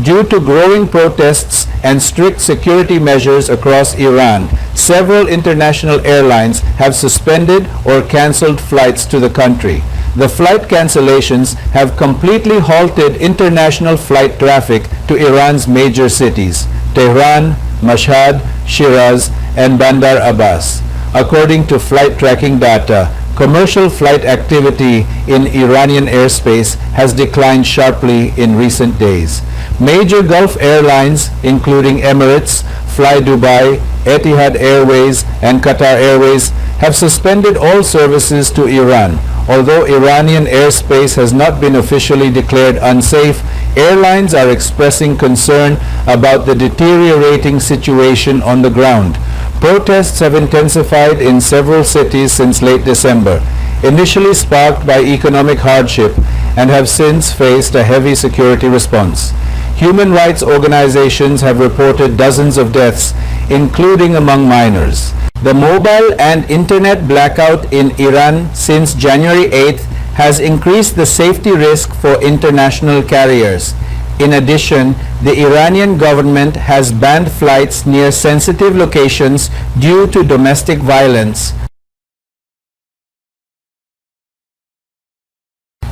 Due to growing protests and strict security measures across Iran, several international airlines have suspended or cancelled flights to the country. The flight cancellations have completely halted international flight traffic to Iran's major cities, Tehran, Mashhad, Shiraz, and Bandar Abbas. According to flight tracking data, commercial flight activity in Iranian airspace has declined sharply in recent days. Major Gulf airlines, including Emirates, Fly Dubai, Etihad Airways, and Qatar Airways, have suspended all services to Iran. Although Iranian airspace has not been officially declared unsafe, airlines are expressing concern about the deteriorating situation on the ground. Protests have intensified in several cities since late December, initially sparked by economic hardship, and have since faced a heavy security response. Human rights organizations have reported dozens of deaths, including among minors. The mobile and internet blackout in Iran since January 8th has increased the safety risk for international carriers. In addition, the Iranian government has banned flights near sensitive locations due to domestic violence.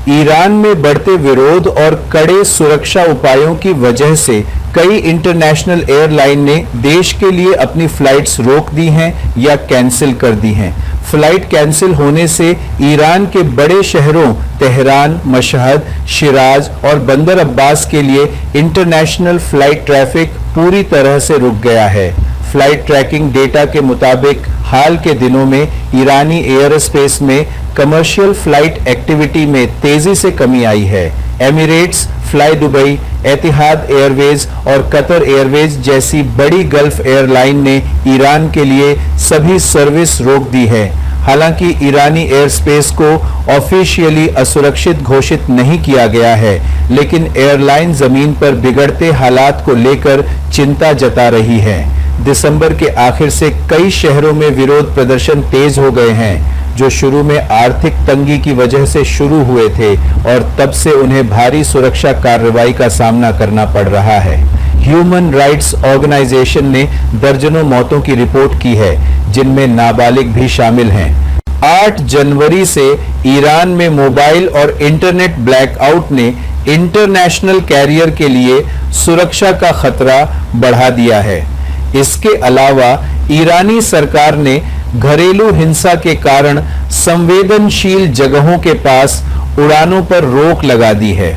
Iran में बढ़ते विरोध और कड़े सुरक्षा उपायों की वजह से कई इंटरनेशनल एयरलाइन ने देश के लिए अपनी फ्लाइट्स रोक दी हैं या कैंसिल कर दी हैं। फ्लाइट कैंसिल होने से ईरान के बड़े शहरों तेहरान, मशहद, शिराज और बंदर अब्बास के लिए इंटरनेशनल फ्लाइट ट्रैफिक पूरी तरह से रुक गया है। फ्लाइट ट्रैकिंग डेटा के मुताबिक हाल के दिनों में ईरानी एयर स्पेस में कमर्शियल फ्लाइट एक्टिविटी में तेजी से कमी आई है। एमिरेट्स, फ्लाई दुबई, एतिहाद एयरवेज और कतर एयरवेज जैसी बड़ी गल्फ एयरलाइन ने ईरान के लिए सभी सर्विस रोक दी है। हालांकि ईरानी एयर स्पेस को ऑफिशियली असुरक्षित घोषित नहीं किया गया है, लेकिन एयरलाइन जमीन पर बिगड़ते हालात को लेकर चिंता जता रही है। दिसंबर के आखिर से कई शहरों में विरोध प्रदर्शन तेज हो गए हैं, जो शुरू में आर्थिक तंगी की वजह से शुरू हुए थे और तब से उन्हें भारी सुरक्षा कार्रवाई का सामना करना पड़ रहा है। ह्यूमन राइट्स ऑर्गेनाइजेशन ने दर्जनों मौतों की रिपोर्ट की है, जिनमें नाबालिग भी शामिल हैं। 8 जनवरी से ईरान में मोबाइल और इंटरनेट ब्लैकआउट ने इंटरनेशनल कैरियर के लिए सुरक्षा का खतरा बढ़ा दिया है। इसके अलावा ईरानी सरकार ने घरेलू हिंसा के कारण संवेदनशील जगहों के पास उड़ानों पर रोक लगा दी है।